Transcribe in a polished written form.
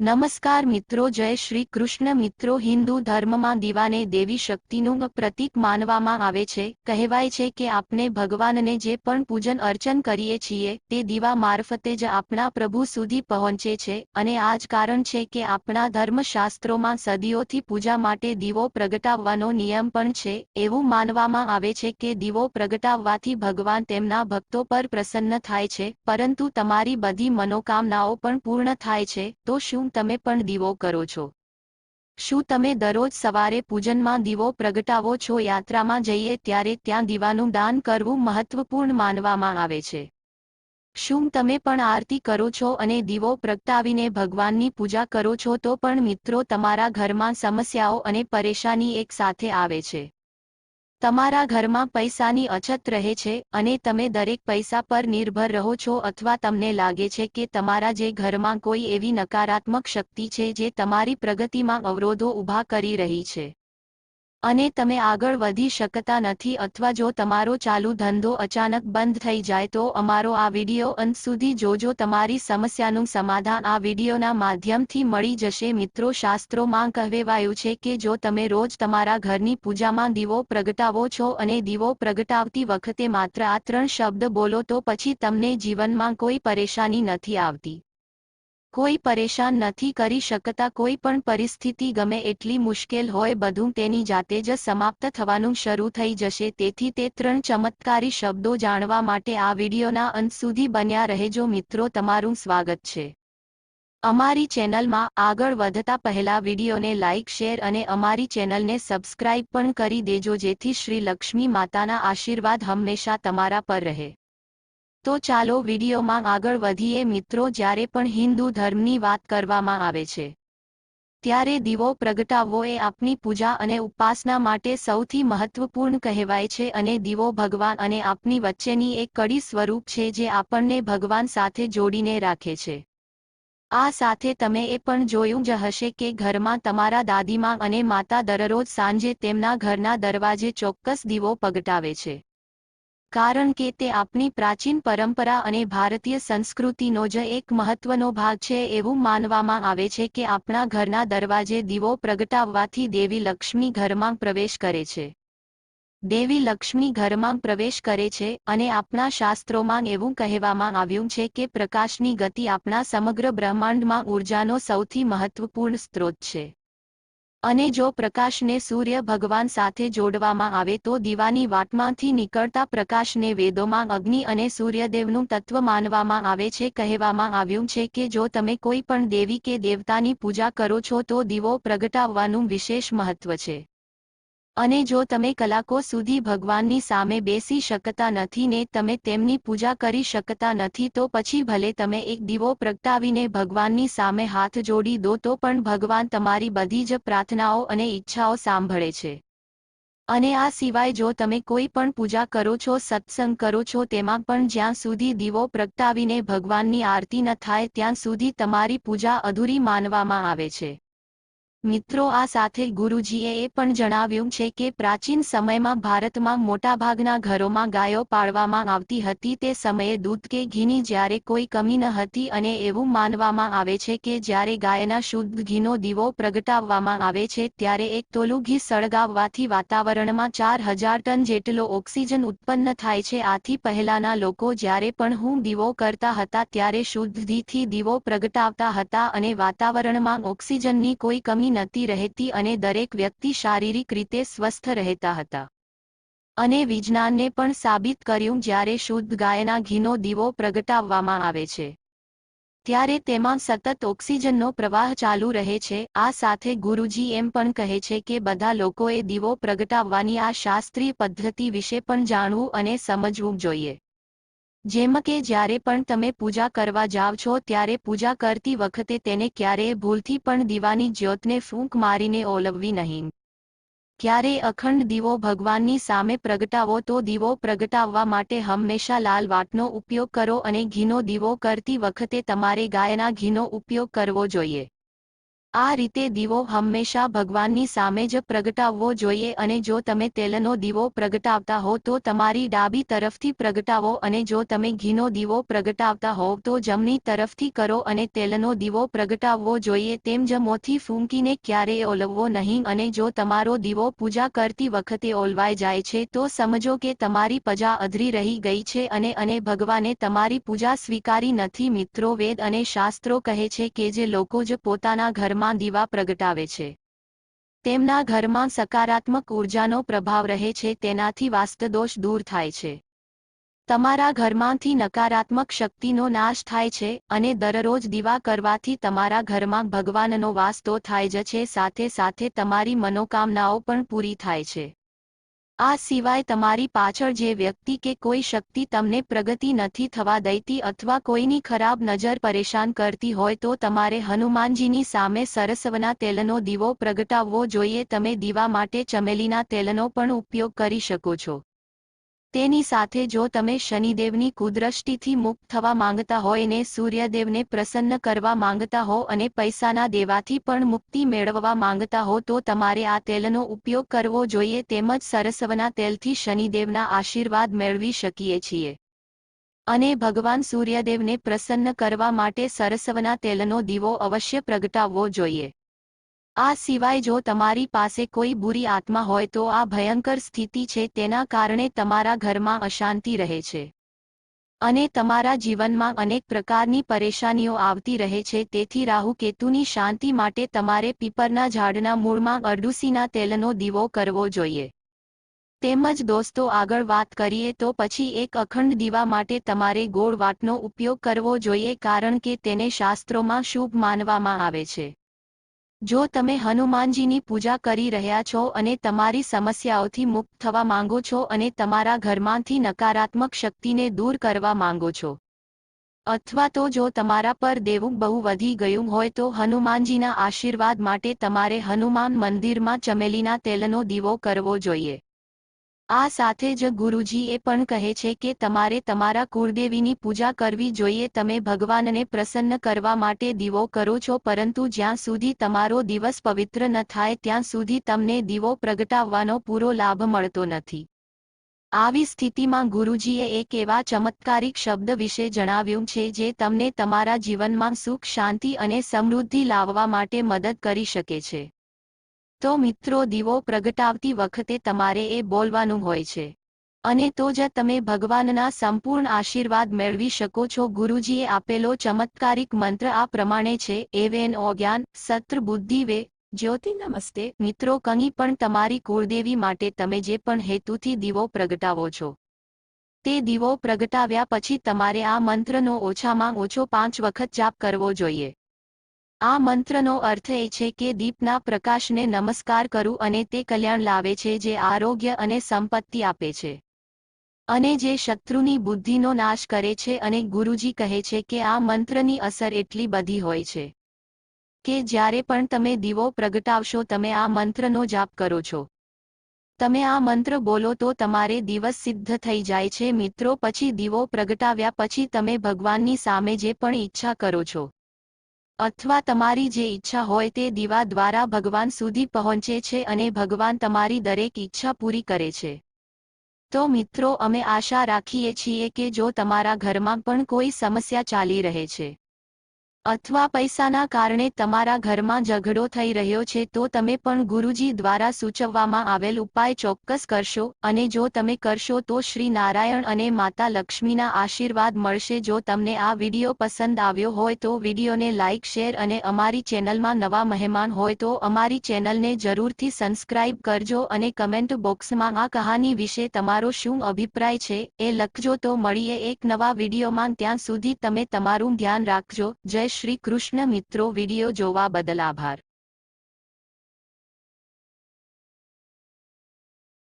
નમસ્કાર મિત્રો, જય શ્રી કૃષ્ણ મિત્રો. હિન્દુ ધર્મમાં દીવાને દેવી શક્તિનું પ્રતીક માનવામાં આવે છે. કહેવાય છે કે આપણે ભગવાનને જે પણ પૂજન અર્ચન કરીએ છીએ તે દીવા મારફતે જ આપણા પ્રભુ સુધી પહોંચે છે અને આ જ કારણ છે કે આપણા ધર્મશાસ્ત્રોમાં સદીઓથી પૂજા માટે દીવો પ્રગટાવવાનો નિયમ પણ છે. એવું માનવામાં આવે છે કે દીવો પ્રગટાવવાથી ભગવાન તેમના ભક્તો પર પ્રસન્ન થાય છે, પરંતુ તમારી બધી મનોકામનાઓ પણ પૂર્ણ થાય છે. તો શું તમે પણ દીવો કરો છો? શું તમે દરરોજ સવારે પૂજનમાં દીવો પ્રગટાવો છો? યાત્રામાં જઈએ ત્યારે ત્યાં દીવાનું દાન કરવું મહત્વપૂર્ણ માનવામાં આવે છે. શું તમે પણ આરતી કરો છો અને દીવો પ્રગટાવીને ભગવાનની પૂજા કરો છો? તો પણ મિત્રો, તમારા ઘરમાં સમસ્યાઓ અને પરેશાની એક સાથે આવે છે. તમારા ઘરમાં પૈસાની અછત રહે છે અને તમે દરેક પૈસા પર નિર્ભર રહો છો, અથવા તમને લાગે છે કે તમારા જે ઘરમાં કોઈ એવી નકારાત્મક શક્તિ છે જે તમારી પ્રગતિમાં અવરોધો ઊભા કરી રહી છે અને તમે આગળ વધી શકતા નથી, અથવા જો તમારો ચાલુ ધંધો અચાનક બંધ થઈ જાય, તો અમારો આ વિડિયો અંત સુધી જોજો. તમારી સમસ્યાનું સમાધાન આ વિડિયોના માધ્યમથી મળી જશે. મિત્રો, શાસ્ત્રોમાં કહેવાયું છે કે જો તમે રોજ તમારા ઘરની પૂજામાં દીવો પ્રગટાવો છો અને દીવો પ્રગટાવતી વખતે માત્ર આ 3 શબ્દ બોલો, તો પછી તમને જીવનમાં કોઈ પરેશાની નથી આવતી. કોઈ પરેશાન નથી કરી શકતા. કોઈ પણ પરિસ્થિતિ ગમે એટલી મુશ્કેલ હોય, બધું તેની જાતે જ સમાપ્ત થવાનું શરૂ થઈ જશે. તેથી તે 3 ચમત્કારી શબ્દો જાણવા માટે આ વિડિયોના અંત સુધી બન્યા રહેજો. મિત્રો, તમારું સ્વાગત છે અમારી ચેનલમાં. આગળ વધતા પહેલા વિડિયોને લાઇક, શેર અને અમારી ચેનલને સબસ્ક્રાઇબ પણ કરી દેજો, જેથી શ્રી લક્ષ્મી માતાના આશીર્વાદ હંમેશા તમારા પર રહે. તો ચાલો વિડીયોમાં આગળ વધીએ. મિત્રો, જ્યારે પણ હિન્દુ ધર્મની વાત કરવામાં આવે છે ત્યારે દીવો પ્રગટાવવો એ આપની પૂજા અને ઉપાસના માટે સૌથી મહત્વપૂર્ણ કહેવાય છે, અને દીવો ભગવાન અને આપની વચ્ચેની એક કડી સ્વરૂપ છે જે આપણને ભગવાન સાથે જોડીને રાખે છે. આ સાથે તમે એ પણ જોયું જ હશે કે ઘરમાં તમારા દાદીમાં અને માતા દરરોજ સાંજે તેમના ઘરના દરવાજે ચોક્કસ દીવો પ્રગટાવે છે, કારણ કે તે આપણી પ્રાચીન પરંપરા અને ભારતીય સંસ્કૃતિનો જ એક મહત્વનો ભાગ છે. એવું માનવામાં આવે છે કે આપણા ઘરના દરવાજે દીવો પ્રગટાવવાથી દેવી લક્ષ્મી ઘરમાં પ્રવેશ કરે છે. દેવી લક્ષ્મી ઘરમાં પ્રવેશ કરે છે અને આપણા શાસ્ત્રોમાં એવું કહેવામાં આવ્યું છે કે પ્રકાશની ગતિ આપણા સમગ્ર બ્રહ્માંડમાં ઊર્જાનો સૌથી મહત્વપૂર્ણ સ્ત્રોત છે. અને જો પ્રકાશને સૂર્ય ભગવાન સાથે જોડવામાં આવે તો દીવાની વાટમાંથી નીકળતા પ્રકાશને વેદોમાં અગ્નિ અને સૂર્યદેવનું તત્વ માનવામાં આવે છે. કહેવામાં આવ્યું છે કે જો તમે કોઈ પણ દેવી કે દેવતાની પૂજા કરો છો તો દીવો પ્રગટાવવાનું વિશેષ મહત્વ છે. અને જો તમે કલાકો સુધી ભગવાનની સામે બેસી શકતા નથી ને તમે તેમની પૂજા કરી શકતા નથી, તો પછી ભલે તમે એક દીવો પ્રગટાવીને ભગવાનની સામે હાથ જોડી દો, તો પણ ભગવાન તમારી બધી જ પ્રાર્થનાઓ અને ઈચ્છાઓ સાંભળે છે. અને આ સિવાય જો તમે કોઈ પણ પૂજા કરો છો, સત્સંગ કરો છો, તેમાં પણ જ્યાં સુધી દીવો પ્રગટાવીને ભગવાનની આરતી ન થાય ત્યાં સુધી તમારી પૂજા અધૂરી માનવામાં આવે છે. મિત્રો, આ સાથે ગુરુજીએ એ પણ જણાવ્યું છે કે પ્રાચીન સમયમાં ભારતમાં મોટાભાગના ઘરોમાં ગાયો પાળવામાં આવતી હતી. તે સમયે દૂધ કે ઘીની જ્યારે કોઈ કમી ન હતી, અને એવું માનવામાં આવે છે કે જ્યારે ગાયના શુદ્ધ ઘીનો દીવો પ્રગટાવવામાં આવે છે ત્યારે 1 તોલું ઘી સળગાવવાથી વાતાવરણમાં 4000 ટન જેટલો ઓક્સિજન ઉત્પન્ન થાય છે. આથી પહેલાના લોકો જ્યારે પણ દીવો કરતા હતા ત્યારે શુદ્ધ ઘીથી દીવો પ્રગટાવતા હતા અને વાતાવરણમાં ઓક્સિજનની કોઈ કમી નથી રહેતી અને દરેક વ્યક્તિ શારીરિક રીતે સ્વસ્થ રહેતા હતા. અને વિજ્ઞાનને પણ સાબિત કર્યું, જ્યારે શુદ્ધ ગાયના ઘીનો દીવો પ્રગટાવવામાં આવે છે ત્યારે તેમાં સતત ઓક્સિજનનો પ્રવાહ ચાલુ રહે છે. આ સાથે ગુરુજી એમ પણ કહે છે કે બધા લોકોએ દીવો પ્રગટાવવાની આ શાસ્ત્રીય પદ્ધતિ વિશે પણ જાણવું અને સમજવું જોઈએ. જેમ કે જ્યારે પણ તમે પૂજા કરવા જાવ છો ત્યારે પૂજા કરતી વખતે તેને ક્યારેય ભૂલથી પણ દીવાની જ્યોતને ફૂંક મારીને ઓલવવી નહીં. ક્યારેય અખંડ દીવો ભગવાનની સામે પ્રગટાવો તો દીવો પ્રગટાવવા માટે હંમેશા લાલ વાટનો ઉપયોગ કરો, અને ઘીનો દીવો કરતી વખતે તમારે ગાયના ઘીનો ઉપયોગ કરવો જોઈએ. આ રીતે દીવો હંમેશા ભગવાનની સામે જ પ્રગટાવવો જોઈએ અને જો તમે તેલનો દીવો પ્રગટાવતા હો તો તમારી ડાબી તરફથી પ્રગટાવો અને જો તમે ઘીનો દીવો પ્રગટાવતા હોવ તો જમણી તરફથી કરો અને તેલનો દીવો પ્રગટાવવો જોઈએ તેમ જ મોંથી ફૂંકીને ક્યારેય ઓલવવો નહીં અને જો તમારો દીવો પૂજા કરતી વખતે ઓલવાઈ જાય છે તો સમજો કે તમારી પૂજા અધરી રહી ગઈ છે અને ભગવાને તમારી પૂજા સ્વીકારી નથી. મિત્રો, વેદ અને શાસ્ત્રો કહે છે કે જે લોકો જ પોતાના ઘરમાં દીવા પ્રગટાવે છે તેમના ઘરમાં સકારાત્મક ઉર્જાનો પ્રભાવ રહે છે, તેનાથી વાસ્તુદોષ દૂર થાય છે, તમારા ઘરમાંથી નકારાત્મક શક્તિનો નાશ થાય છે અને દરરોજ દીવા કરવાથી તમારા ઘરમાં ભગવાનનો વાસ તો થાય જ છે, સાથે સાથે તમારી મનોકામનાઓ પણ પૂરી થાય છે. આ સિવાય તમારી પાછળ જે વ્યક્તિ કે કોઈ શક્તિ તમને પ્રગતિ નથી થવા દેતી અથવા કોઈની ખરાબ નજર પરેશાન કરતી હોય તો તમારે હનુમાનજીની સામે સરસવના તેલનો દીવો પ્રગટાવવો જોઈએ. તમે દીવા માટે ચમેલીના તેલનો પણ ઉપયોગ કરી શકો છો. તેની સાથે જો તમે શનિદેવની કુદૃષ્ટિથી મુક્ત થવા માંગતા હોય ને સૂર્યદેવને પ્રસન્ન કરવા માંગતા હો અને પૈસાના દેવાથી પણ મુક્તિ મેળવવા માંગતા હો તો તમારે આ તેલનો ઉપયોગ કરવો જોઈએ. તેમજ સરસવના તેલથી શનિદેવના આશીર્વાદ મેળવી શકીએ છીએ અને ભગવાન સૂર્યદેવને પ્રસન્ન કરવા માટે સરસવના તેલનો દીવો અવશ્ય પ્રગટાવવો જોઈએ. આ સિવાય જો તમારી પાસે કોઈ બુરી આત્મા હોય તો આ ભયંકર સ્થિતિ છે, તેના કારણે તમારા ઘરમાં અશાંતિ રહે છે અને તમારા જીવનમાં અનેક પ્રકારની પરેશાનીઓ આવતી રહે છે. તેથી રાહુ કેતુની શાંતિ માટે તમારે પીપરના ઝાડના મૂળમાં અરડુસીના તેલનો દીવો કરવો જોઈએ. તેમજ દોસ્તો, આગળ વાત કરીએ તો પછી એક અખંડ દીવા માટે તમારે ગોળ વાટનો ઉપયોગ કરવો જોઈએ કારણ કે તેને શાસ્ત્રોમાં શુભ માનવામાં આવે છે. જો તમે હનુમાનજીની પૂજા કરી રહ્યા છો અને તમારી સમસ્યાઓથી મુક્ત થવા માંગો છો અને તમારા ઘરમાંથી નકારાત્મક શક્તિને દૂર કરવા માંગો છો અથવા તો જો તમારા પર દેવું બહુ વધી ગયું હોય તો હનુમાનજીના આશીર્વાદ માટે તમારે હનુમાન મંદિરમાં ચમેલીના તેલનો દીવો કરવો જોઈએ. આ સાથે જ ગુરુજી એ પણ કહે છે કે તમારે તમારા કુળદેવીની પૂજા કરવી જોઈએ. તમે ભગવાનને પ્રસન્ન કરવા માટે દીવો કરો છો પરંતુ જ્યાં સુધી તમારો દિવસ પવિત્ર ન થાય ત્યાં સુધી તમને દીવો પ્રગટાવવાનો પૂરો લાભ મળતો નથી. આવી સ્થિતિમાં ગુરુજીએ એક એવા ચમત્કારિક શબ્દ વિશે જણાવ્યું છે જે તમને તમારા જીવનમાં સુખ, શાંતિ અને સમૃદ્ધિ લાવવા માટે મદદ કરી શકે છે. તો મિત્રો, દીવો પ્રગટાવતી વખતે તમારે એ બોલવાનું હોય છે અને તો જ તમે ભગવાનના સંપૂર્ણ આશીર્વાદ મેળવી શકો છો. ગુરુજીએ આપેલો ચમત્કારિક મંત્ર આ પ્રમાણે છે: એવેન ઓજ્ઞાન સત્ર બુદ્ધિ વે જ્યોતિ નમસ્તે. મિત્રો, કંઈ પણ તમારી કુળદેવી માટે તમે જે પણ હેતુથી દીવો પ્રગટાવો છો તે દીવો પ્રગટાવ્યા પછી તમારે આ મંત્રનો ઓછામાં ઓછો 5 વખત જાપ કરવો જોઈએ. આ મંત્રનો અર્થ એ છે કે દીપના પ્રકાશને નમસ્કાર કરું અને તે કલ્યાણ લાવે છે, જે આરોગ્ય અને સંપત્તિ આપે છે અને જે શત્રુની બુદ્ધિનો નાશ કરે છે. અને ગુરુજી કહે છે કે આ મંત્રની અસર એટલી બધી હોય છે કે જ્યારે પણ તમે દીવો પ્રગટાવશો, તમે આ મંત્રનો જાપ કરો છો, તમે આ મંત્ર બોલો તો તમારે દિવસ સિદ્ધ થઈ જાય છે. મિત્રો, પછી દીવો પ્રગટાવ્યા પછી તમે ભગવાનની સામે જે પણ ઈચ્છા કરો છો અથવા તમારી જે ઈચ્છા હોય તે દીવા દ્વારા ભગવાન સુધી પહોંચે છે અને ભગવાન તમારી દરેક ઈચ્છા પૂરી કરે છે. તો મિત્રો, અમે આશા રાખીએ છીએ કે જો તમારા ઘરમાં પણ કોઈ સમસ્યા ચાલી રહે છે અથવા પૈસાના કારણે તમારા ઘરમાં ઝઘડો થઈ રહ્યો છે તો તમે પણ ગુરુજી દ્વારા સૂચવવામાં આવેલ ઉપાય ચોક્કસ કરશો અને જો તમે કરશો તો શ્રી નારાયણ અને માતા લક્ષ્મીના આશીર્વાદ મળશે. જો તમને આ વિડીયો પસંદ આવ્યો હોય તો વિડીયોને લાઇક, શેર અને અમારી ચેનલમાં નવા મહેમાન હોય તો અમારી ચેનલને જરૂરથી સબસ્ક્રાઇબ કરજો અને કમેન્ટ બોક્સમાં આ કહાની વિશે તમારો શું અભિપ્રાય છે એ લખજો. તો મળીએ એક નવા વિડીયોમાં, ત્યાં સુધી તમે તમારું ધ્યાન રાખજો. જય શ્રી કૃષ્ણ. મિત્રો, વિડીયો જોવા બદલ આભાર.